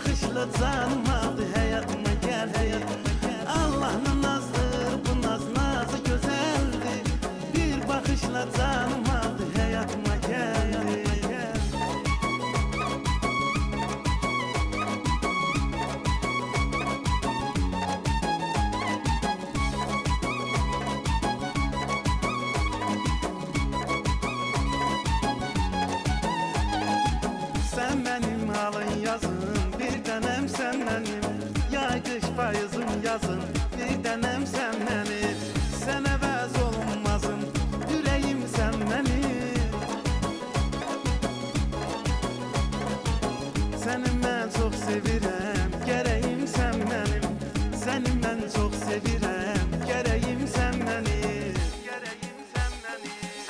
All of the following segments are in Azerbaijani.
bakışla canım aldı, hayatıma geldi. Allah'ın nazdır, bu nazı güzeldi. Bir bakışla canım aldı, hayatıma geldi. Sen benim alın yazım, bir tanem sen benim. Yay kış payızım yazın, bir tanem sen benim. Sen əvəz olunmazım, yüreğim sen benim. Seni ben çok sevirəm, gereğim sen benim. Seni ben çok sevirəm, gereğim sen benim.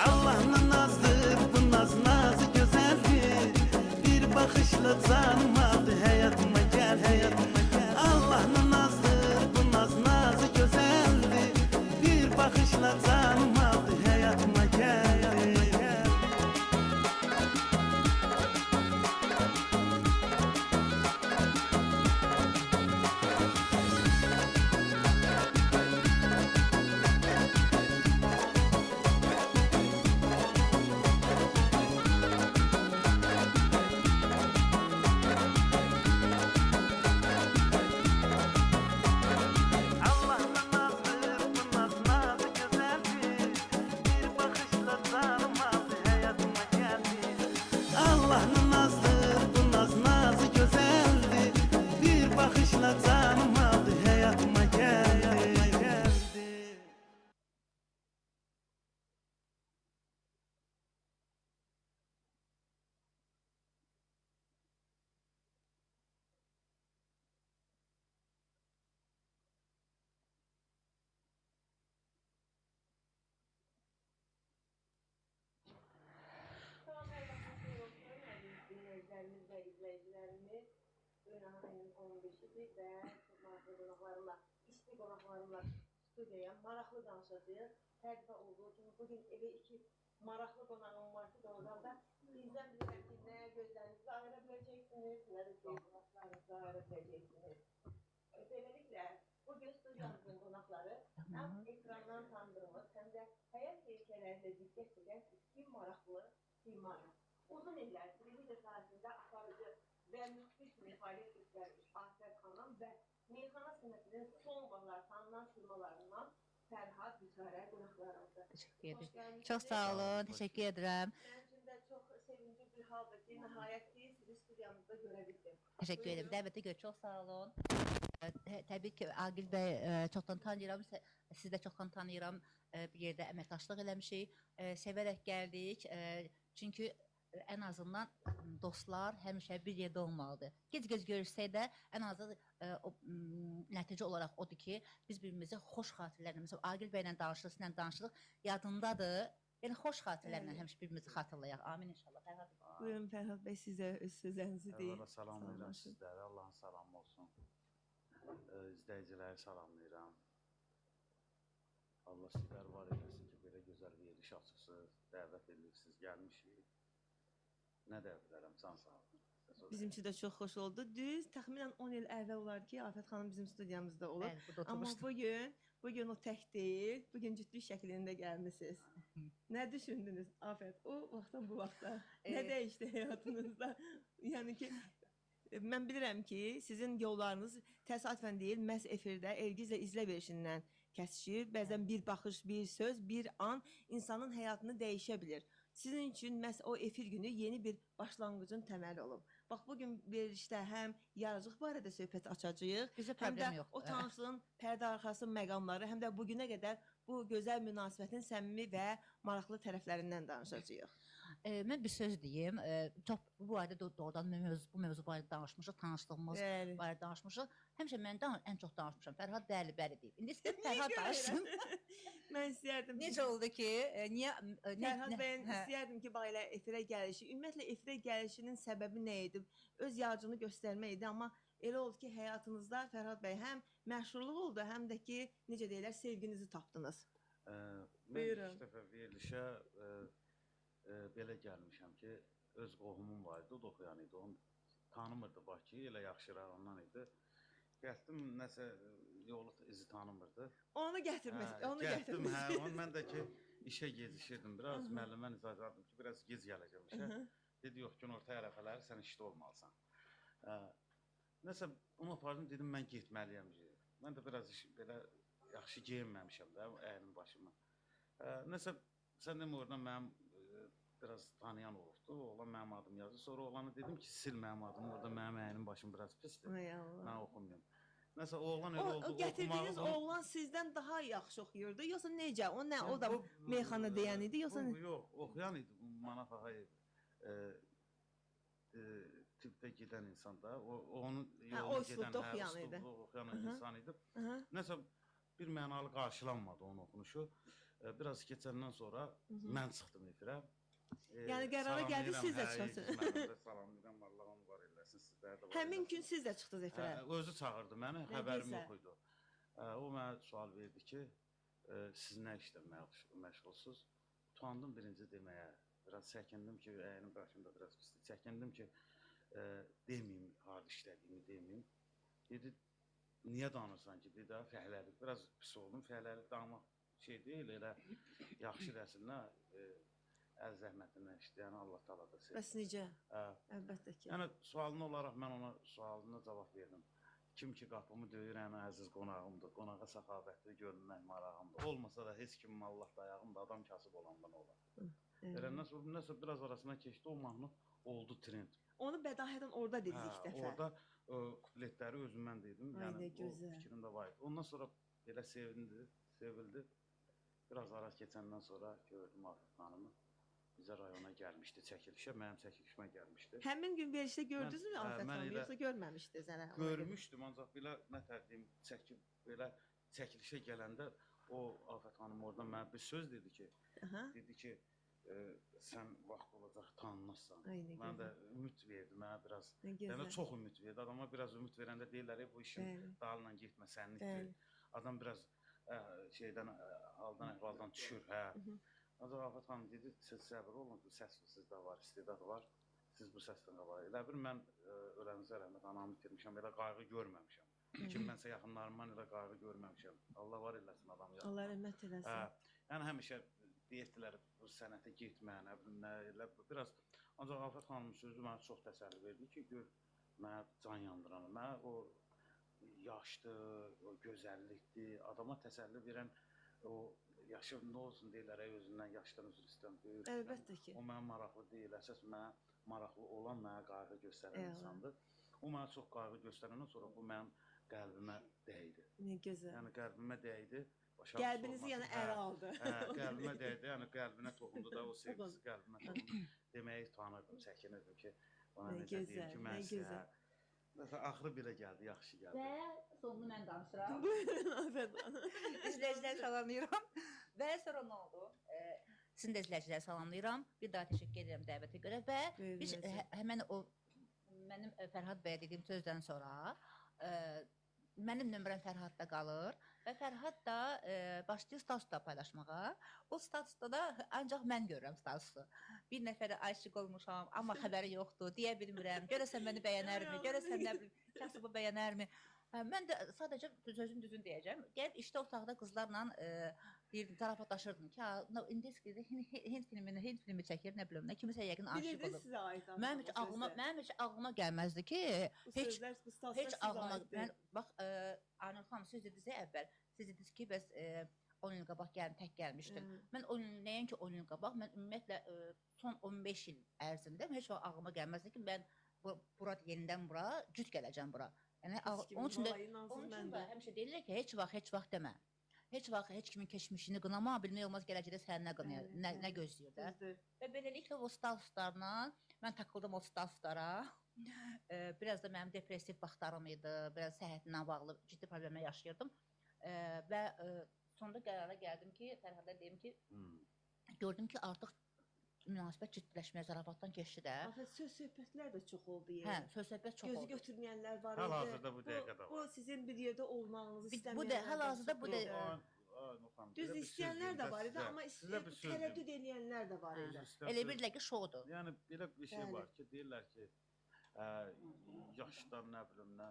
Allah'ın nazdır, bu nazı güzeldir. Bir bakışla canım aldı, hayatıma gel. Allah'ın nazdır, bu nazı güzeldir. Bir bakışla canım aldı, hayatıma gel. Allah'ın nazdır, bu nazı güzeldir. Bir bakışla canım aldı, hayatıma geldi. Allah'ın nazdır, bu nazı güzeldir. Bir bakışla canım aldı, hayatıma geldi. Tamam, her vakit olsun. Dinleyicilerimiz ve izleyicilerimiz Ünal ayının 15'idir və maraqlı qonaqlarımla, isti qonaqlarımla studiyaya maraqlı danışacağıq. Təqdidə olduğu kimi bugün evə iki maraqlı qonağım var ki, doğrudan da bizdən bilirəm ki, nəyə gözlərinizi ayıra biləcəksiniz, nə də ki, qonaqlarınızı ayıra biləcəksiniz. Beləliklə, bugün studiyamızın qonaqları həm ekrandan tanıdığımız, həm də həyat hekayələrində diqqət edən iki maraqlı simalar. Uzun illər televiziya sahəsində aparıcı və müthiş fəaliyyət göstərmiş Afət xanım və meyxana sənətinin son vaxtlar tanınan simalarından Fərhad Büsarə qonaqlarımızdır. Teşekkür ederim. Çok sağ olun. Teşekkür ederim. Mənim üçün də çox sevinci bir haldır ki, nəhayət ki, sizi studiyamızda görə bildim. Teşekkür ederim. Dəvətə görə çox sağ olun. Təbii ki, Aqil bəy çoxdan tanıyıram. Siz də çoxdan tanıyıram. Bir yerdə əməkdaşlıq eləmişik. Sevərək gəldik. Çünki ən azından dostlar həmişə bir yerdə olmalıdır. Gec-gec görüşsək də ən azı nəticə olaraq odur ki, biz birbirimizi xoş xatirələrlə, məsələn, Aqil bəylə danışırıq, sizinlə danışırıq, yadındadır. Yəni xoş xatirələrlə həmişə birbirimizi xatırlayaq. Amin inşallah. Fərhad. Buyurun Fərhad bəy, sizə öz sözlərinizi deyin. Əvvəla salamlayıram sizləri, Allahın salamı olsun. İzləyiciləri salamlayıram. Allah sizlər var eləsin ki, belə gözəl bir yeriş açıqsınız, dəvət edirsiniz, gəlmişik. Nə dəvət edirəm, can sağ olun. Bizim üçün də çox xoş oldu. Düz təxminən 10 il əvvəl olar ki, Afət xanım bizim studiyamızda olur. Bəli, burada Amma oturmuşduq. bugün o tək deyil, bugün cütlük şəklində gəlmisiniz. Nə düşündünüz Afət? O vaxtdan bu vaxta nə dəyişdi həyatınızda? Yəni ki, mən bilirəm ki, sizin yollarınız təsadüfən deyil, məhz efirdə Elgizlə izlə verişindən kəsişir. Bəzən bir baxış, bir söz, bir an insanın həyatını dəyişə bilir. Sizin üçün məhz o efir günü yeni bir başlanğıcın təməli olub. Bax, bugün verilişdə həm yaradıcılıq barədə söhbət açacağıq, Bizə həm problem də yoxdur. o tanışlığın pərdə arxası məqamları, həm də bugünə qədər bu gözəl münasibətin səmimi və maraqlı tərəflərindən danışacağıq. Mən bir söz deyim. Çox bu barədə doğrudan bu mövzu barədə danışmışıq, tanışlığımız Bəli. barədə danışmışıq. Həmişə mən ən çox danışmışam. Fərhad bəli deyib. İndi istəyir Fərhad danışsın. Mən istəyərdim. Necə oldu ki, niyə Fərhad bəyin istəyərdim ki, bax elə efirə gəlişi, ümumiyyətlə efirə gəlişinin səbəbi nə idi? Öz yardımını göstərmək idi, amma elə oldu ki, həyatınızda Fərhad bəy həm məşhurluq oldu, həm də ki, necə deyirlər, sevginizi tapdınız. Mən ilk dəfə verilişə belə gəlmişəm ki, öz qohumum var idi, o da oxuyan idi, onun tanımırdı Bakı, elə yaxşı rayondan idi. Gəldim, nəsə yolu izi tanımırdı. Onu gətirməsin, onu Gəldim, hə, gətirməsin. onu mən də ki, işə gecişirdim biraz. Müəllimdən icazə aldım ki, biraz gec gələcəm işə. Dedi, yox, günorta ərəfələri sən işdə olmalısan. Nəsə, onu apardım, dedim, mən getməliyəm. Mən də biraz belə yaxşı geyinməmişəm də, əynim başıma. Nəsə, sən demə, oradan mənim biraz tanıyan olubdu. Oğlan mənim adım yazdı. Sonra oğlana dedim ki, sil mənim adımı. Orada mənim əynim başım biraz pisdir. Ay Allah. Mən oxumayım. Nəsə, oğlan elə oldu. O gətirdiyiniz oğlan sizdən daha yaxşı oxuyurdu, yoxsa necə? O nə, o da meyxana deyən idi, yoxsa nə? Yox, oxuyan idi. Manaf Ağayev tibbdə gedən insan da. O onun yolunu gedən, oxuyan insan idi. Nəsə, bir mənalı qarşılanmadı onun oxunuşu. Biraz keçəndən sonra mən çıxdım efirə. Yəni qərara gəldi siz də çıxasınız. Mən salamlayıram, Allah onu var eləsin, sizlər də var. Həmin gün siz də çıxdınız efirə. Özü çağırdı məni, xəbərim yox idi. O mənə sual verdi ki, siz nə işlə məşğulsuz? Utandım birinci deməyə, biraz çəkindim ki, əyinin başımda biraz pisdir. Çəkindim ki, deməyim, harada işlədiyimi deməyim. Dedi, niyə danırsan ki, bir daha fəhləlik, biraz pis oldum, fəhləlik danmaq şey deyil, elə yaxşı rəsimlə, əl zəhmətindən işləyən Allah təala da sevir. Bəs necə? Əlbəttə ki. Yəni, sualını olaraq mən ona sualına cavab verdim. Kim ki qapımı döyür, ən əziz qonağımdır, qonağa səxavətli görünmək marağımdır. Olmasa da heç kimin Allah dayağımdır, adam kasıb olandan olar. Verəndən sonra nəsə biraz arasına keçdi, o mahnı oldu trend. Onu bədahədən orada dedik ilk dəfə. Orada kupletləri özümdən dedim. Ay, Yəni, nə o fikrim də var idi. Ondan sonra belə sevildi. Biraz ara keçəndən sonra gördüm Afət xanımı. Bizə rayona gəlmişdi çəkilişə, mənim çəkilişimə gəlmişdi. Həmin gün verilişdə gördünüzmü Afət xanım, yoxsa görməmişdiniz hələ? Görmüşdüm, ancaq belə nətər deyim, belə çəkilişə gələndə o Afət xanım oradan mənə bir söz dedi ki, sən vaxt olacaq tanınırsan. Mən də ümid verdi, mənə biraz, yəni çox ümid verdi. Adama biraz ümid verəndə deyirlər, bu işin dalından getmə, sənlikdir. Adam biraz şeydən, aldan əhvaldan düşür, hə. Ancaq Afət xanım dedi, siz səbir olun, səs sizdə var, istedad var, siz bu səsdən var. Elə bir mən ölənizə rəhmət anamı itirmişəm, elə qayğı görməmişəm. Kim mənsə yaxınlarımdan elə qayğı görməmişəm. Allah var eləsin adam yaxınlar. Allah rəhmət eləsin. Yəni həmişə deyirdilər, bu sənətə getmə, nə bilim, elə biraz. Ancaq Afət xanımın sözü mənə çox təsəlli verdi ki, gör, mənə can yandıran, mənə o yaşdır, o gözəllikdir, adama təsəlli verən o yaşı nə olsun deyirlər, özündən yaşdan üzr istəyən, böyük istəyən. Əlbəttə ki. O mənə maraqlı deyil, əsas mənə maraqlı olan mənə qayğı göstərən insandır. O mənə çox qayğı göstərəndən sonra bu mənim qəlbimə dəydi. Nə gözəl. Yəni qəlbimə dəydi. Qəlbinizi yəni ələ aldı. Qəlbimə dəydi, yəni qəlbinə toxundu da, o sevgisi qəlbimə toxundu. Deməyi tanırdım, çəkinirdim ki, ona necə deyim ki, mən sizə. Axırı belə gəldi, yaxşı gəldi. Və sonunu mən danışıram. Buyurun Afət xanım. İzləyiciləri salamlayıram. Və sonra nə oldu? Sizin də izləyiciləri salamlayıram. Bir daha təşəkkür edirəm dəvətə görə və biz həmən o mənim Fərhad bəyə dediyim sözdən sonra mənim nömrəm Fərhadda qalır və Fərhad da başlayır statusda paylaşmağa. O statusda da ancaq mən görürəm statusu. Bir nəfərə aşiq olmuşam, amma xəbəri yoxdur, deyə bilmirəm. Görəsən məni bəyənərmi, görəsən nə bilim, kasıbı bəyənərmi. Mən də sadəcə sözün düzün deyəcəm. Gəlib işdə otaqda qızlarla deyirdim, tarafatlaşırdım ki, İndiskizdə Hind filmi çəkir, nə bilim, nə kimisə yəqin aşiq olur. Sizə aid Mənim heç ağlıma gəlməzdi ki, heç ağlıma, bax, Aynur xanım, siz dediniz əvvəl, siz dediniz ki, bəs 10 il qabaq tək gəlmişdim. Mən nəinki 10 il qabaq, mən ümumiyyətlə son 15 il ərzində heç vaxt ağlıma gəlməzdi ki, mən yenidən bura, cüt gələcəm bura. Onun üçün də həmişə deyirlər ki, heç vaxt demə. Heç vaxt heç kimin keçmişini qınama, bilmək olmaz gələcəkdə səni nə gözləyir də. Və beləliklə o statuslarla, mən takıldım o statuslara. Biraz da mənim depressiv vaxtlarım idi, biraz səhhətimlə bağlı ciddi problemlər yaşayırdım. Və sonunda qərara gəldim ki, Fərhada deyim ki, gördüm ki, artıq münasibət ciddiləşməyə zarafatdan keçdi də. Söz-söhbətlər də çox oldu yəni. Hə, söz-söhbət çox oldu. Gözü götürməyənlər var idi. Hal-hazırda bu dəqiqədə var. Bu sizin bir yerdə olmağınızı istəməyənlər. Hal-hazırda bu düz istəyənlər də var idi, amma tərəddüd edənlər də var idi. Elə bilirlər ki, şoudur. Yəni, belə bir şey var ki, deyirlər ki, yaşdan nə bilim nə.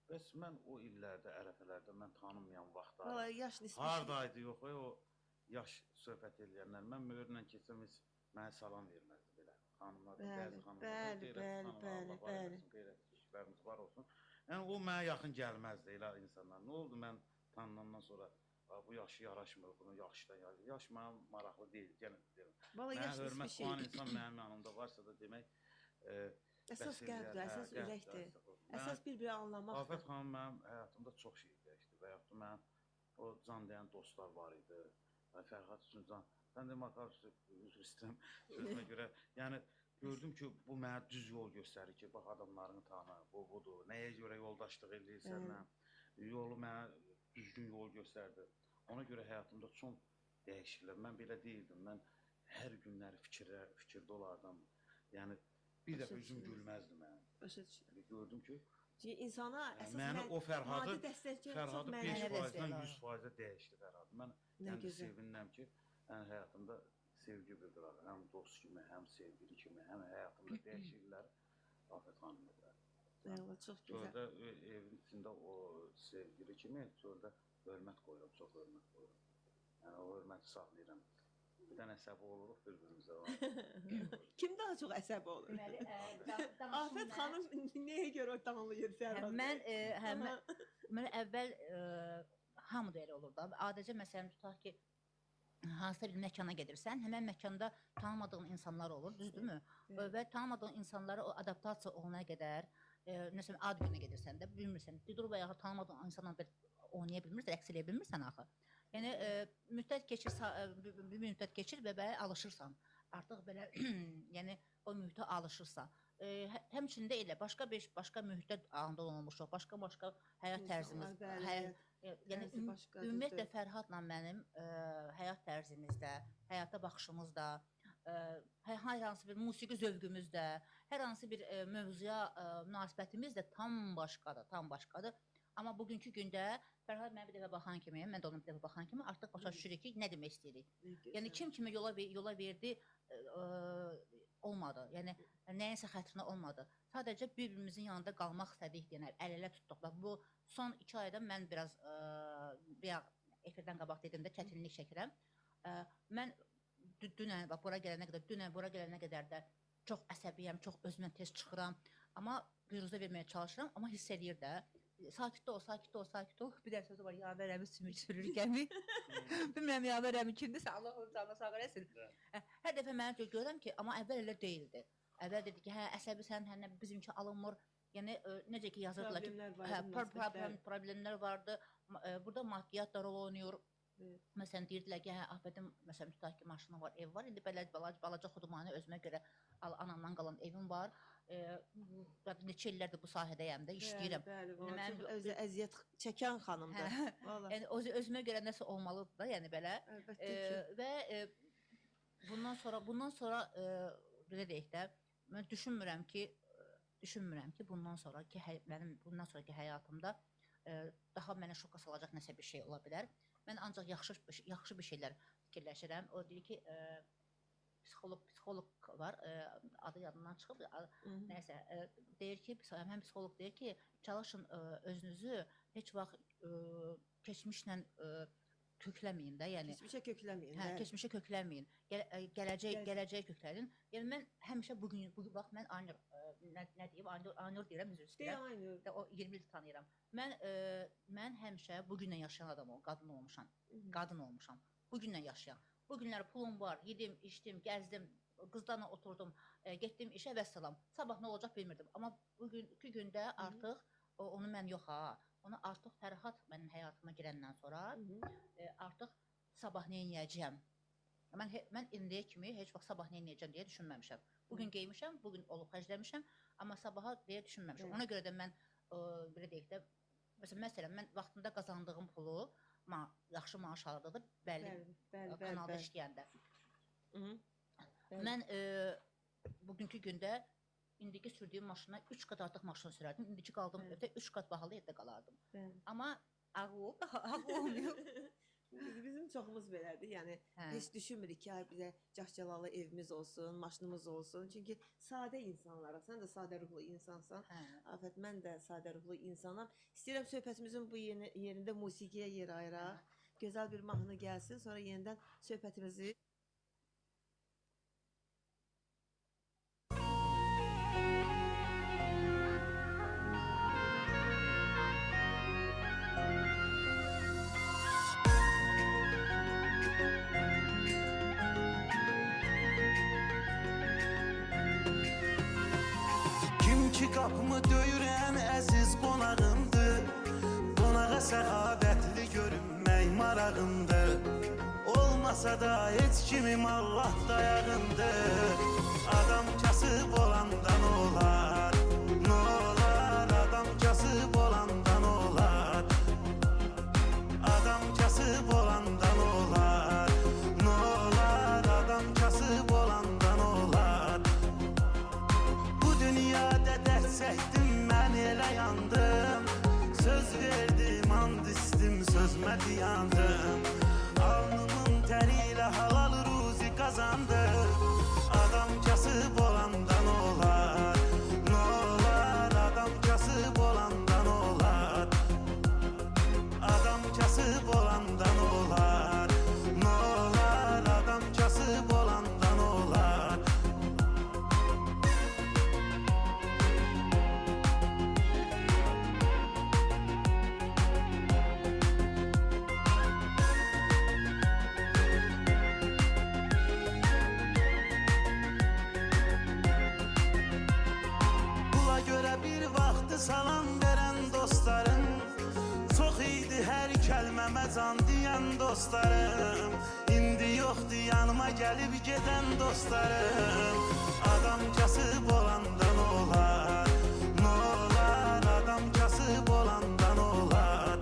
Bəs mən o illərdə, ərəfələrdə mən tanınmayan vaxtda Valla yaş nisbi. hardaydı yox o yaş söhbət edənlər. Mən möhürlə keçsəm heç mənə salam verməzdi belə. Xanımlar, bəzi xanımlar, bəli. Qeyrətlərimiz var olsun. Yəni o mənə yaxın gəlməzdi elə insanlar. Nə oldu mən tanınandan sonra bu yaşı yaraşmır, bunu yaşdan yaraşmır. Yaş mənə maraqlı deyil, gəlin deyirəm. Valla yaş nisbi Hörmət şey. olan insan mənim yanımda varsa da demək Əsas qəlbdir, əsas ürəkdir. Əsas bir-biri anlamaqdır. Afət xanım mənim həyatımda çox şey dəyişdi və yaxud da mənim o can deyən dostlar var idi. Fərhad üçün can. Mən də Makar üzr istəyirəm sözümə görə. Yəni gördüm ki, bu mənə düz yol göstərir ki, bax adamların tanı, bu budur. Nəyə görə yoldaşlıq edirsən? Yolu mənə düzgün yol göstərdi. Ona görə həyatımda çox dəyişikliklər. Mən belə deyildim. Mən hər günləri fikirdə olardım. Yəni bir dəfə üzüm gülməzdi mənim. Başa düşürəm. Gördüm ki, insana əsas məni o Fərhadı 5%-dən mənəvi 100%-ə dəyişdi Fərhadı. Mən yəni sevinirəm ki, həyatımda sevgi bir qırar. Həm dost kimi, həm sevgili kimi, həm həyatımda dəyişikliklər Afət xanım edər. Eyvallah, çox gözəl. Çöldə evin içində o sevgili kimi, çöldə hörmət qoyuram, çox hörmət qoyuram. Yəni o hörməti saxlayıram. Bir dənə əsəbi oluruq bir-birimizə. Kim daha çox əsəbi olur? Deməli, Afət xanım nəyə görə danlayır Fərhadı? Mən əvvəl hamı da elə olur da. Adəcə məsələn tutaq ki, hansısa bir məkana gedirsən, həmən məkanda tanımadığın insanlar olur, düzdürmü? Və tanımadığın insanlara o adaptasiya olana qədər, məsələn ad günə gedirsən də bilmirsən, durub ayağı tanımadığın insanla oynaya bilmirsən, rəqs eləyə bilmirsən axı. Yəni müddət keçir, bir müddət keçir və belə alışırsan. Artıq belə yəni o mühitə alışırsan. Həmçində elə başqa mühitdə anda olmuşuq, başqa həyat tərzimiz, yəni ümumiyyətlə Fərhadla mənim həyat tərzimizdə, həyata baxışımızda, hər hansı bir musiqi zövqümüzdə, hər hansı bir mövzuya münasibətimiz də tam başqadır. Amma bugünkü gündə Fərhad mənə bir dəfə baxan kimi, mən də ona bir dəfə baxan kimi artıq başa düşürük ki, nə demək istəyirik. Yəni kim kimi yola verdi olmadı. Yəni nəyinsə xətrinə olmadı. Sadəcə bir-birimizin yanında qalmaq istədik deyənlər, əl-ələ tutduq. Bu son 2 ayda mən biraz efirdən qabaq dediyimdə çətinlik çəkirəm. Mən dünən bura gələnə qədər də çox əsəbiyəm, çox özümdən tez çıxıram. Amma büruzə verməyə çalışıram, amma hiss eləyir də. Sakit ol. Bir də sözü var, Yavər əmi sürür gəmi. Bilmirəm Yavər əmi kimdirsə, Allah onun canına sağ eləsin. Hər dəfə mənə görürəm ki, amma əvvəl elə deyildi. Əvvəl dedi ki, hə, əsəbisən, hə, bizimki alınmır. Yəni, necə ki, yazırdılar ki, problemlər vardı. Burada maddiyyat da rol oynuyor. Məsələn, deyirdilər ki, hə, Afətin, məsələn, tutaq ki, maşını var, ev var. İndi belə balaca xudumani özümə görə anamdan qalan evim var. Neçə illərdir bu sahədəyəm də, işləyirəm. Bəli, özü əziyyət çəkən xanımdır. Yəni, özümə görə nəsə olmalıdır da, yəni belə. Və bundan sonra belə deyək də, mən düşünmürəm ki, bundan sonraki həyatımda daha mənə şoka salacaq nəsə bir şey ola bilər. Mən ancaq yaxşı bir şeylər fikirləşirəm. O deyir ki, psixoloq var, adı yadından çıxıb, nəysə, deyir ki, həm psixoloq deyir ki, çalışın özünüzü heç vaxt keçmişlə kökləməyin də, yəni. Keçmişə kökləməyin. Hə, keçmişə kökləməyin. Gələcəyə köklənin. Yəni, mən həmişə bugün, bax, mən nə deyim, Aynur deyirəm, üzr istəyirəm. O 20 il tanıyıram. Mən həmişə bugünlə yaşayan adamım, qadın olmuşam. Bugünlə yaşayan. Bugünlər pulum var, yedim, içdim, gəzdim, qızlarla oturdum, getdim işə və salam. Sabah nə olacaq bilmirdim. Amma bugünkü gündə artıq, onu mən yox ha, onu artıq Fərhad mənim həyatıma girəndən sonra artıq sabah nə edəcəyəm. Mən indiyə kimi heç vaxt sabah nə edəcəm deyə düşünməmişəm. Bugün geymişəm, bugün olub xərcləmişəm, amma sabaha deyə düşünməmişəm. Ona görə də mən, belə deyək də, məsələn, mən vaxtında qazandığım pulu, yaxşı maaş alırdı, bəli, kanalda işləyəndə. Mən bugünkü gündə indiki sürdüyüm maşına 3 qat artıq maşın sürərdim. İndiki qaldığım evdə 3 qat bahalı evdə qalardım. Amma ağlı olmuyor. Bizim çoxumuz belədir. Yəni Hə. heç düşünmürük ki, ay bizə cahcalalı evimiz olsun, maşınımız olsun. Çünki sadə insanlara, sən də sadə ruhlu insansan. Hə. Afət, mən də sadə ruhlu insanam. İstəyirəm söhbətimizin bu yerində musiqiyə yer ayıraq. Gözəl bir mahnı gəlsin, sonra yenidən söhbətimizi Kim ki qapımı döyürən əziz qonağımdır. Qonağa səxavətli görünmək marağımdır. Olmasa da heç kimim Allah dayağındır. Adam kasıb olandan olar, nə olar? Adam kasıb olandan olar. Adam kasıb olandan olar, nə olar? Adam kasıb olandan olar. Bu dünyada dert çəkdim, mən elə yandım. Söz verdim, and istim, sözmə dayandım. Alnımın təri ilə halal ruzi qazandım. Adam kasıb olandan olar, nə olar? Adam kasıb olandan olar. Adam kasıb olandan olar, nə olar? Adam kasıb olandan olar. Pula görə bir vaxtı salam verən dostlarım, çox idi hər kəlməmə can deyən dostlarım. İndi yoxdur yanıma gəlib gedən dostlarım. Adam kasıb olandan olar, nə olar? Adam kasıb olandan olar.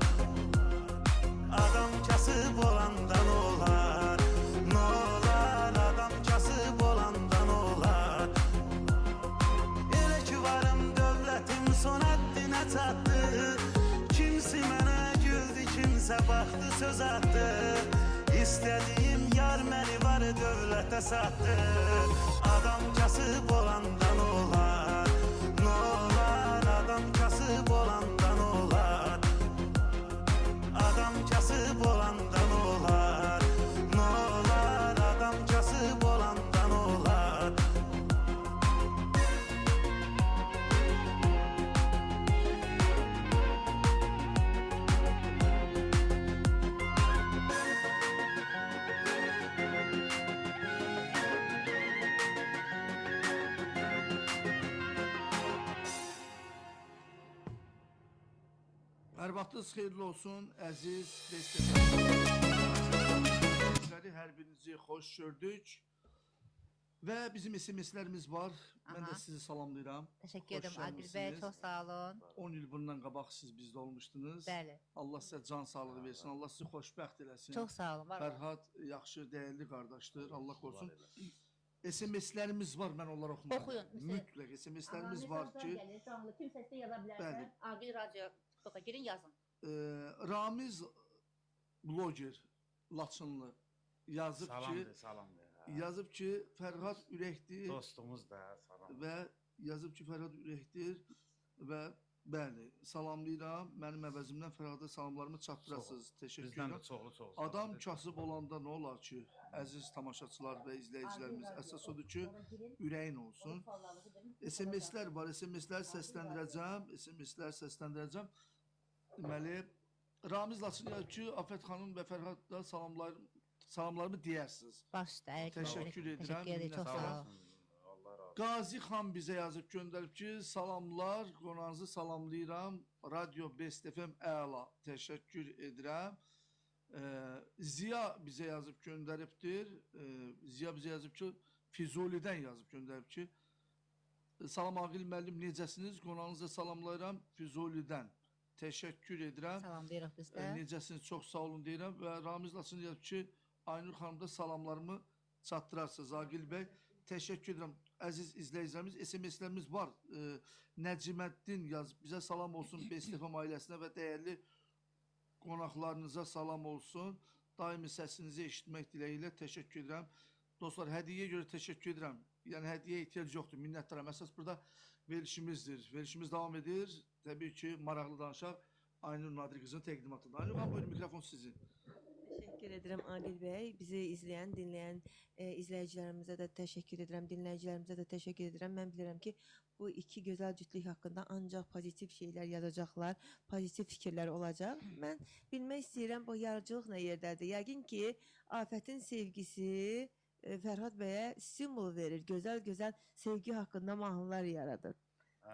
Adam kasıb olandan olar, nə olar? Adam kasıb olandan olar. Elə ki varım dövlətim son həddinə çatdı. Kimsi mənə güldü, kimsə baxdı, söz atdı. İstədiyim yar məni var dövlətə satdı. Adam kasıb olandan olar, nə olar? Adam kasıb olandan olar. Adam kasıb olandan olar, nə olar? Adam kasıb olandan olar. Hər vaxtınız xeyirli olsun, əziz destekçiləri, hər birinizi xoş gördük. Və bizim SMS-lərimiz var. Mən də Aha. sizi salamlayıram. Təşəkkür edirəm Xoş Aqil bəy, gəlmisiniz. çox sağ olun. 10 il bundan qabaq siz bizdə olmuşdunuz. Bəli. Allah sizə can sağlığı versin, Allah sizi xoşbəxt eləsin. Çox sağ olun. Var olun. Fərhad yaxşı, dəyərli qardaşdır, Allah qorusun. SMS-lərimiz var, mən onları oxumaram. Oxuyun, misal- Mütləq SMS-lərimiz var ki, Canlı kim səslə yaza Bəli. bilərsə, Aqil Radio Toka girin yazın. Ramiz bloger Laçınlı yazıb ki, Salamdır, salamdır. Hə. yazıb ki, Fərhad ürəkdir Dostumuz da salam. və yazıb ki, Fərhad ürəkdir və bəli, salamlayıram. Mənim əvəzimdən Fərhada salamlarımı çatdırasınız. Təşəkkür Bizdən edirəm. də çoxlu. Adam kasıb olanda nə olar ki, əziz tamaşaçılar və izləyicilərimiz, əsas odur ki, ürəyin olsun. SMS-lər var, SMS-lər səsləndirəcəm, SMS-lər səsləndirəcəm. Deməli, Ramiz Laçın yazıb ki, Afət xanım və Fərhad da salamlarımı deyərsiniz. Baş üstə. Təşəkkür edirəm. Təşəkkür edirəm, çox sağ olun. Allah razı olsun. Qazi xan bizə yazıb göndərib ki, salamlar, qonağınızı salamlayıram. Radio Best FM əla. Təşəkkür edirəm. Ziya bizə yazıb göndəribdir. Ziya bizə yazıb ki, Füzulidən yazıb göndərib ki, salam Aqil müəllim, necəsiniz? Qonağınızı salamlayıram Füzulidən. Təşəkkür edirəm. Salamlayırıq biz də. Necəsiniz? Çox sağ olun deyirəm və Ramiz Laçın yazıb ki, Aynur xanım da salamlarımı çatdırarsınız Aqil bəy. Təşəkkür edirəm. Əziz izləyicilərimiz, SMS-lərimiz var. Nəciməddin yazıb bizə salam olsun Best FM ailəsinə və dəyərli qonaqlarınıza salam olsun. daimi səsinizi eşitmək diləyi ilə təşəkkür edirəm. Dostlar, hədiyyəyə görə təşəkkür edirəm. Yəni hədiyyəyə ehtiyac yoxdur, minnətdaram. Əsas burada verilişimizdir. Verilişimiz davam edir. Təbii ki, maraqlı danışaq Aynur Nadir qızının təqdimatında. Aynur xanım, buyurun, mikrofon sizin. Təşəkkür edirəm Adil bəy. Bizi izləyən, dinləyən izləyicilərimizə də təşəkkür edirəm, dinləyicilərimizə də təşəkkür edirəm. Mən bilirəm ki, bu iki gözəl cütlük haqqında ancaq pozitiv şeylər yazacaqlar, pozitiv fikirlər olacaq. Mən bilmək istəyirəm, bu yaradıcılıq nə yerdədir? Yəqin ki, Afətin sevgisi Fərhad bəyə simvol verir, gözəl-gözəl sevgi haqqında mahnılar yaradır.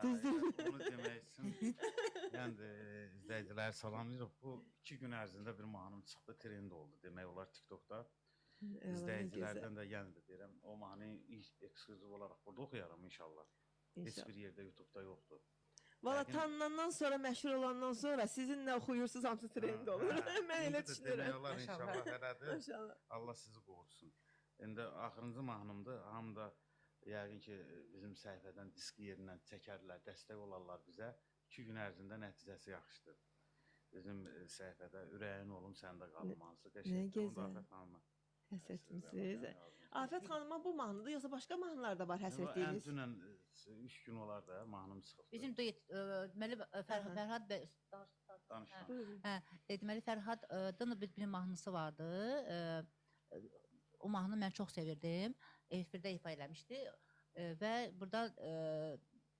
Düzdür. Bunu demək üçün, yəni izləyiciləri salamlayırıq. Bu 2 gün ərzində bir mahnım çıxdı, trend oldu demək olar TikTokda. İzləyicilərdən də yəni də deyirəm, o mahnını eksklüziv olaraq burada oxuyaram inşallah. Heç bir yerdə YouTube'da yoxdur. Valla tanınandan sonra, məşhur olandan sonra sizin nə oxuyursunuz hamısı trend olur. Mən elə düşünürəm. Demək olar inşallah elədir. Allah sizi qorusun. İndi axırıncı mahnımdır. Hamı da yəqin ki, bizim səhifədən disk yerindən çəkərlər, dəstək olarlar bizə. 2 gün ərzində nəticəsi yaxşıdır. Bizim səhifədə ürəyin olum səndə qalmansı. Nə gözəl. Afət xanıma. Həsrətmisiniz. Afət xanıma bu mahnıdır, yoxsa başqa mahnılar da var həsrətdiyiniz? Dünən 3 gün olar da mahnım çıxıb. Bizim duet, deməli Fərhad bəy danışma. Deməli Fərhadın bir mahnısı vardı. O mahnını mən çox sevirdim. Efirdə ifa eləmişdi və burada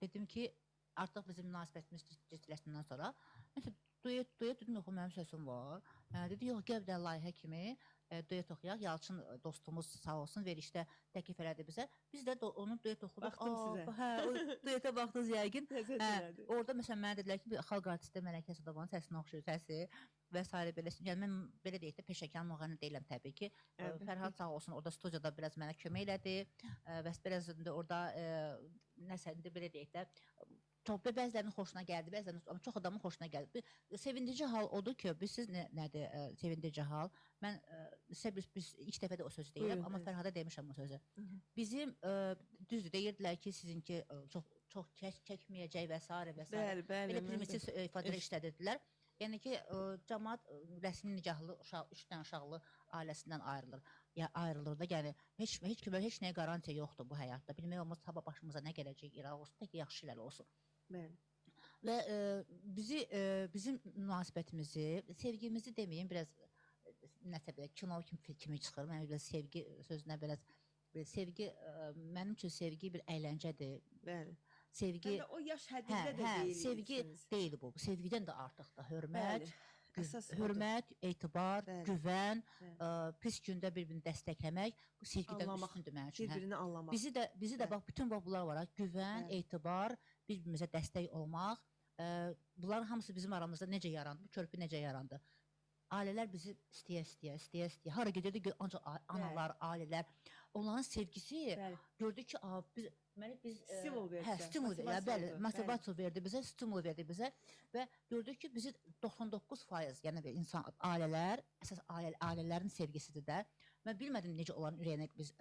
dedim ki, artıq bizim münasibətimiz ciddiləşdindən sonra duet dedim, yox, mənim səsim var. Dedi, yox, gəl bir də layihə kimi duet oxuyaq. Yalçın dostumuz sağ olsun verişdə təklif elədi bizə. Biz də onun duet oxuduq. Baxdım sizə. Hə, o duetə baxdınız yəqin. Orada məsələn mənə dedilər ki, xalq artisti Mələkə Sadovanın səsinə oxşuyur səsi və s. belə. Yəni mən belə deyək də peşəkar müğənni deyiləm təbii ki. Fərhad sağ olsun orada studiyada biraz mənə kömək elədi və biraz orada nəsə belə deyək də bəzilərinin xoşuna gəldi, bəzilərinin, amma çox adamın xoşuna gəldi. Sevindirici hal odur ki, siz nədir sevindirici hal? Mən sizə biz ilk dəfə də o sözü deyirəm, amma Fərhada demişəm o sözü. Bizim düzdür, deyirdilər ki, sizinki çox çəkməyəcək və s. və s. Belə primitiv ifadələr işlədirdilər. Yəni ki, cəmaat rəsmi nikahlı 3 dənə uşaqlı ailəsindən ayrılır da, yəni heç kimə heç nəyə qarantiya yoxdur bu həyatda. Bilmək olmaz, sabah başımıza nə gələcək, İraq olsun, tək yaxşı şeylər olsun. Və bizim münasibətimizi, sevgimizi deməyim, biraz nəsə belə kino kimi çıxır. Mən biraz sevgi sözünə biraz sevgi, mənim üçün sevgi bir əyləncədir. Sevgi, o yaş həddində də deyirsiniz. Sevgi deyil bu, sevgidən də artıq da hörmət, etibar, güvən, pis gündə bir-birini dəstəkləmək, bu sevgidən üstündür mənim üçün. Bir-birini anlamaq. Bizi də bax, bütün bunlar var, güvən, etibar, bir-birimizə dəstək olmaq, bunların hamısı bizim aramızda necə yarandı, bu körpü necə yarandı? Ailələr bizi istəyə, hara gedirdi, ancaq analar, ailələr, onların sevgisi gördü ki, biz stimul verdi, motivasiya verdi bizə, stimul verdi bizə və gördük ki, bizi 99%, yəni insan, ailələr, əsas ailələrin sevgisidir də. Mən bilmədim necə onların ürəyinə biz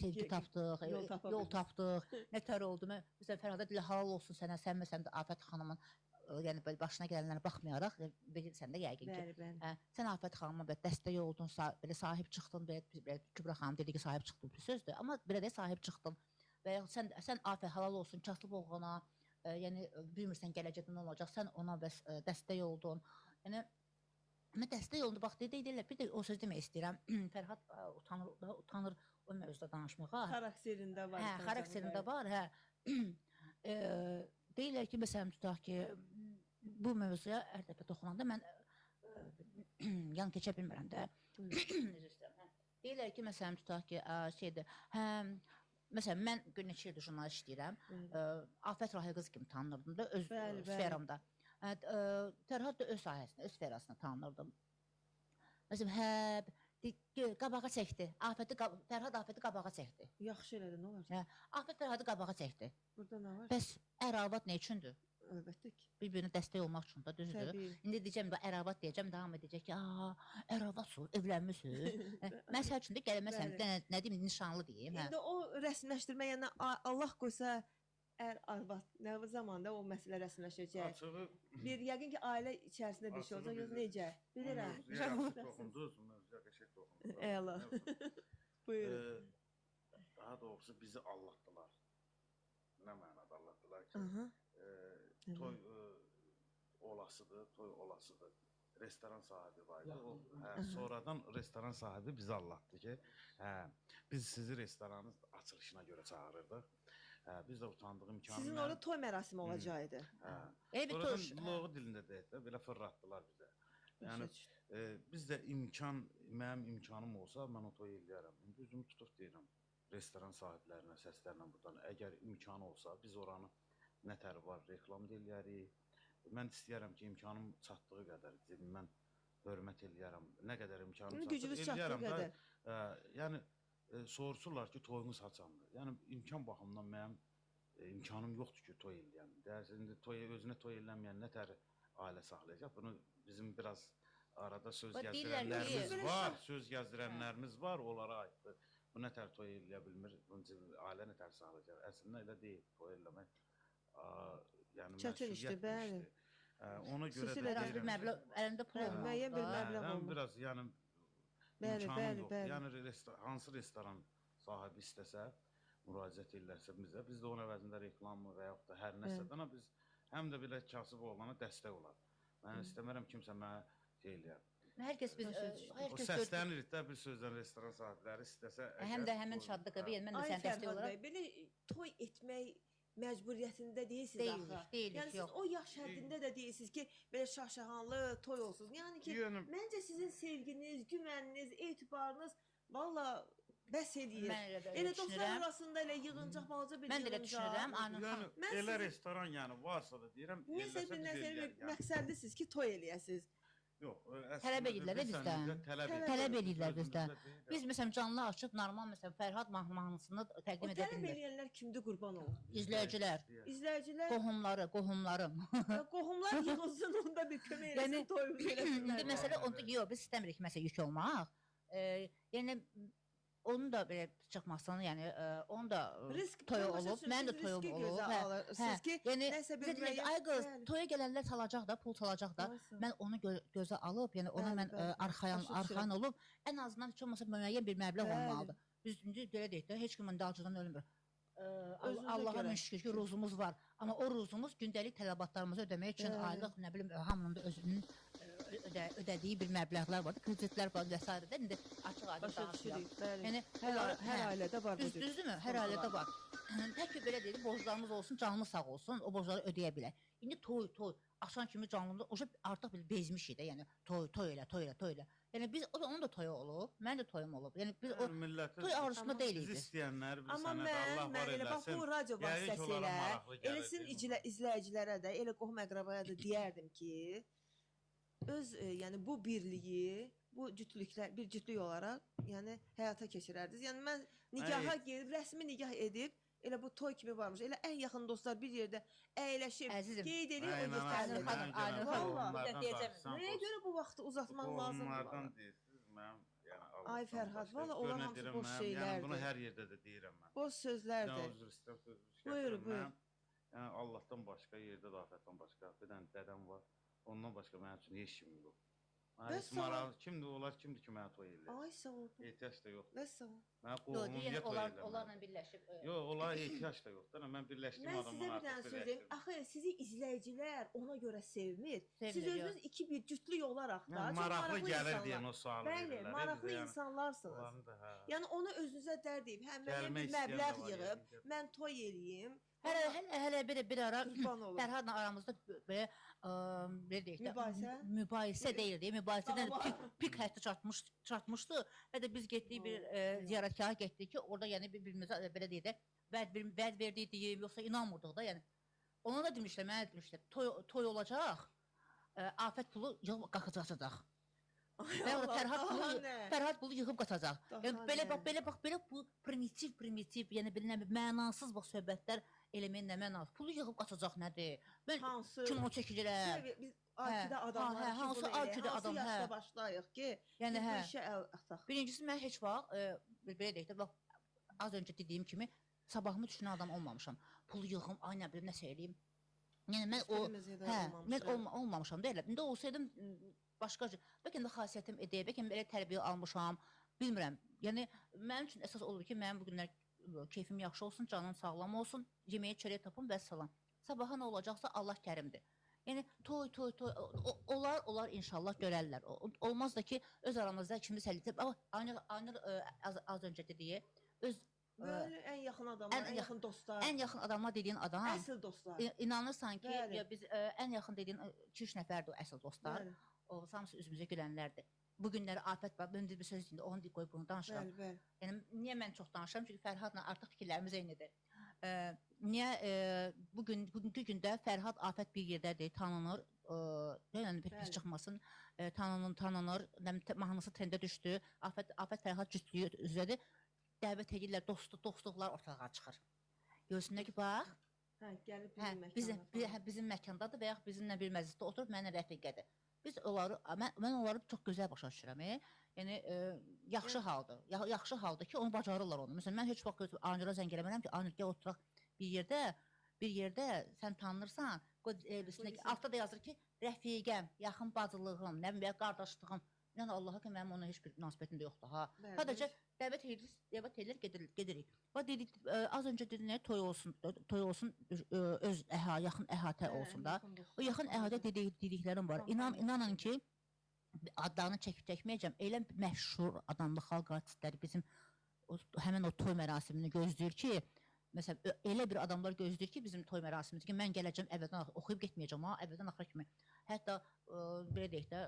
sevgi tapdıq, yol tapdıq, nətər oldu. Məsələn, Fərhada dilə halal olsun sənə, sən də Afət xanımın başına gələnlərə baxmayaraq, bilirsən də yəqin ki, sən Afət xanıma dəstək oldun, belə sahib çıxdın, Kübra xanım dedi ki, sahib çıxdın, bir sözdür, amma belə də sahib çıxdın və sən Afət halal olsun, kasıb oğlana, yəni bilmirsən gələcəkdə nə olacaq, sən ona dəstək oldun. Yəni, mən dəstək olundu, bax, deyirlər, bir də o söz demək istəyirəm, Fərhad utanır o mövzuda danışmağa. Xarakterində var. Hə, xarakterində var, hə. Deyirlər ki, məsələn, tutaq ki, bu mövzuya hər dəfə toxunanda mən yan keçə bilmirəm də. Deyirlər ki, məsələn, tutaq ki, şeydir, məsələn, mən neçə ildir jurnalist işləyirəm, Afət Rahil qız kimi tanınırdım da öz sferamda. Fərhad da öz sahəsində, öz sferasında tanınırdım. Məsələn, qabağa çəkdi. Fərhad Afəti qabağa çəkdi. Yaxşı elədi, nə olar? Afət Fərhadı qabağa çəkdi. Burada nə var? Bəs ər-arvad nə üçündür? Əlbəttə ki. Bir-birinə dəstək olmaq üçün də düzdür. İndi deyəcəm, ər-arvad deyəcəm, davam edəcək ki, ər-arvadsınız, evlənmişsiniz. Mən sənin üçün də gəlməsəm, nə deyim, nişanlı deyim. İndi o rəsmiləşdirmə, yəni Allah qoysa, ər-arvad, nə zamanda o məsələ rəsmiləşəcək? Bir, yəqin ki, ailə içərisində bir şey olacaq, yox necə? Bilirəm. Yaxşı toxundunuz, qəşəng toxundunuz. Əla. Buyurun. Daha doğrusu bizi allatdılar. Nə mənada allatdılar ki, Aha. toy olasıdır, toy olasıdır. Restoran sahibi var idi. O, sonradan restoran sahibi bizi allatdı ki, biz sizi restoranın açılışına görə çağırırdıq. Biz də utandığım imkanı... Sizin orada toy mərasimi olacaqdı. Sonradan loğu dilində deyək də, belə fırlatdılar bizə. Yəni, bizdə mənim imkanım olsa, mən o toy eləyərəm. Üzümü tutub deyirəm, restoran sahiblərinə, səslərlə buradan, əgər imkanı olsa, biz oranı nətər var, reklam eləyərik. Mən istəyərəm ki, imkanım çatdığı qədər, mən hörmət eləyərəm, nə qədər imkanım gücünüz çatdığı qədər. Yəni, soruşurlar ki, toyunuz haçandır. Yəni, imkan baxımından mənim imkanım yoxdur ki, toy eləyəm. Indi özünə toy elənməyən nətər ailə saxlayacaq? Bunu bizim biraz arada söz gəzdirənlərimiz var, onlara aiddir. Bu nətər toy eləyə bilmir, ailə nətər saxlayacaq? Əslində elə deyil, toy eləmək. Çətin işdir, bəli. Ona görə də deyirəm. Əlində pul olmalıdır. Müəyyən bir məbləğ olmalı. Biraz, yəni, imkanım yoxdur. Yəni, hansı restoran sahibi istəsə, müraciət edirlərsə bizə, biz də onun əvəzində reklamı və yaxud da hər nəsədən, biz həm də belə kasıb olana dəstək olar. Mən istəmərəm kimsə mənə şey eləyər. Hər kəs biz... O səslənirik də bir sözdən restoran sahibləri istəsə... Həm də həmin şadlıqı, mən də sən dəstək olaraq... Belə toy etmək məcburiyyətində deyilsiniz axı. Deyilik, yəni siz o yaş həddində də deyirsiniz ki, belə şaşahanlı toy olsun. Yəni ki, məncə sizin sevginiz, güvəniniz, etibarınız valla bəs eləyir. Elə dostlar arasında elə yığıncaq, balaca bir yığıncaq. Mən də elə düşünürəm. Yəni, elə restoran yəni varsa da deyirəm, eləsə biz eləyər. Məqsədlisiniz ki, toy eləyəsiniz. Yox, tələb edirlər də bizdən. Tələb edirlər bizdən. Biz məsələn canlı açıb normal məsələn Fərhad mahnısını təqdim edə bilmirik. O tələb edənlər kimdir, qurban olun? İzləyicilər. İzləyicilər. Qohumlarım. Qohumlar yığılsın, onda bir kömək eləsin, toyumuzu eləsinlər. İndi məsələ onda yox, biz istəmirik məsələn yük olmaq. Yəni onun da belə çıxmasını, yəni onun da toyu olub, mənim də toyum olub. Yəni ay qız, toya gələnlər çalacaq da, pul çalacaq da. Mən onu gözə alıb, yəni ona mən arxayan olub, ən azından heç olmasa müəyyən bir məbləğ olmalıdır. Biz indi belə deyək də, heç kimin dağcıdan ölmür. Allah'a min şükür ki, ruzumuz var. Amma o ruzumuz gündəlik tələbatlarımızı ödəmək üçün aylıq, nə bilim, hamının da özünün ödədiyi bir məbləğlər var, kreditlər var və s. İndi açıq-aydın danışırıq. Yəni, hər ailədə var bu cür. Düzdürmü? Hər ailədə var. Tək ki, belə deyil, borclarımız olsun, canımız sağ olsun, o borcları ödəyə bilək. İndi toy, axşam kimi canlımda, artıq bezmişik də, yəni, toy elə. Yəni, onun da toyu olub, mənim də toyum olub. Yəni, biz o toy arzusunda deyilik biz. Biz istəyənlər, bir amma sənədə Allah var eləsin. Bax, bu radio vasitəsilə, elə sizin izləyicilərə də, elə qohum əqrabaya da deyərdim ki, öz, yəni bu birliyi, bu cütlüklər, bir cütlük olaraq, yəni həyata keçirərdiniz. Yəni mən nigaha gedib, rəsmi nigah edib, elə bu toy kimi varmış. Elə ən yaxın dostlar bir yerdə əyləşib, qeyd edir, o yetərli. Valla, nəyə görə bu vaxtı uzatmaq lazımdır? Qohumlardan deyirsiniz, mənim, yəni Allah. Ay Fərhad, valla onlar hamısı boş şeylərdir. Bunu hər yerdə də deyirəm mən. Boş sözlərdir. Nə üzr istəyirəm, buyur. Yəni Allahdan başqa, yerdə də afətdən başqa, bir dənə dədəm var. Ondan başqa mənim üçün heç kim yox. Kimdir onlar, kimdir ki mənə toy eləyir? Ay sağ ol. Ehtiyac da yox. Nə sağ ol. Mən qohumum niyə toy eləyir? Onlarla birləşib. Yox, onlara ehtiyac da yoxdur. Mən birləşdim adamla artıq birləşdim. Mən sizə bir dənə söz deyim. Axı sizi izləyicilər ona görə sevmir. Siz özünüz iki bir cütlük olaraq da çox maraqlı gəlir deyən o sualı verirlər. Bəli, maraqlı insanlarsınız. Yəni onu özünüzə dərd deyib, həm mən bir məbləğ yığıb, mən toy eləyim. Hələ bir ara Fərhadla aramızda belə mübahisə deyildi. Mübahisədən pik həddi çatmışdı. Və də biz getdik bir ziyarətgaha getdik ki, orada yəni bir-birimizə belə deyək də, vəd verdiydik, yoxsa inanmırdıq da, yəni. Ona da demişlər, mənə demişlər, toy olacaq, afət pulu yığıb qaçacaq. Fərhad pulu yığıb qaçacaq. Belə bax, bu primitiv, yəni mənasız söhbətlər eləməyin nə mənası? Pulu yığıb qaçacaq nədir? Mən kino çəkilirəm. Biz AQ-da adamlar ki, hansı yaşda başlayıq ki, bu işə əl ataq. Birincisi, mən heç vaxt, belə deyək də, az öncə dediyim kimi, sabahımı düşünən adam olmamışam. Pulu yığım, ay nə bilim, nəsə eləyim. Yəni mən Heç o bir mövzuda mən olmamışam. olmamışam da elə. İndi olsaydım başqa bəlkə də xasiyyətim edək, bəlkə belə tərbiyə almışam, bilmirəm. Yəni mənim üçün əsas olur ki, mənim bu günlər keyfim yaxşı olsun, canım sağlam olsun, yeməyə çörək tapım və salam. Sabaha nə olacaqsa Allah kərimdir. Yəni toy onlar inşallah görərlər. Olmaz da ki, öz aramızda ikimiz həll edib. Aynur az öncə dediyi öz Bəli, ən yaxın adamlar, ən yaxın dostlar. Ən yaxın adamlar dediyin adam. Əsl dostlar. İnanırsan ki, Bəli. ya biz ən yaxın dediyin 2-3 nəfərdir o əsl dostlar. Bəli, O hamısı üzümüzə gülənlərdir. Bu günləri afət var. Mən bir söz deyəndə onu qoy bunu danışıram. bəli, bəli. Yəni niyə mən çox danışıram? Çünki Fərhadla artıq fikirlərimiz eynidir. Niyə bugünkü gündə Fərhad afət bir yerdədir, tanınır. Yəni bir Bəli. pis çıxmasın. Tanınır. Mahnısı trendə düşdü. Afət Fərhad cütlüyü üzrədir. Dəvət edirlər, dostluqlar ortalığa çıxır. Görsünlər ki, bax, Hə, gəlib bizim məkanda. bizim məkandadır və yaxud bizimlə bir məclisdə oturub mənlə rəfiqədir. Biz onları, mən onları çox gözəl başa düşürəm. Yəni, yaxşı haldır. Yaxşı haldır ki, onu bacarırlar onu. Məsələn, mən heç vaxt Anura zəng eləmərəm ki, Anur, gəl oturaq bir yerdə sən tanınırsan, altda da yazır ki, rəfiqəm, yaxın bacılığım, nə bilim, qardaşlığım. Yəni, Allaha ki, mənim ona heç bir münasibətim də yoxdur. Sadəcə dəvət edilir, gedirik. Az öncə dedin, toy olsun, öz yaxın əhatə olsun da. O yaxın əhatə dediklərim var. İnanın ki, adlarını çəkməyəcəm. Elə məşhur adamlı xalq artistləri bizim həmin o toy mərasimini gözləyir ki, məsələn, elə bir adamlar gözləyir ki, bizim toy mərasimimiz ki, mən gələcəm əvvəldən oxuyub getməyəcəm, əvvəldən axıra kimi. Hətta, belə deyək də,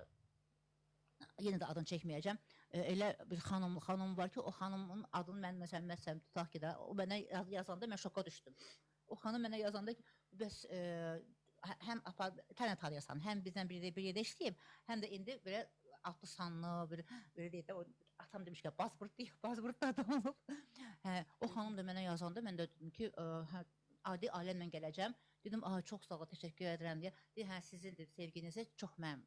yenə də adını çəkməyəcəm. Elə bir xanım var ki, o xanımın adını mən məsələn tutaq ki də, o mənə yazanda mən şoka düşdüm. O xanım mənə yazanda ki, bəs həm tənə tanıyasan, həm bizdən bir yerdə işləyib, həm də indi belə adlı sanlı, belə deyək də, atam demiş ki, Bazburtda adam olub. O xanım da mənə yazanda, mən də dedim ki, adi aləmlə gələcəm. Dedim, çox sağ ol, təşəkkür edirəm deyə. Deyir, sizin sevginizi çox mən,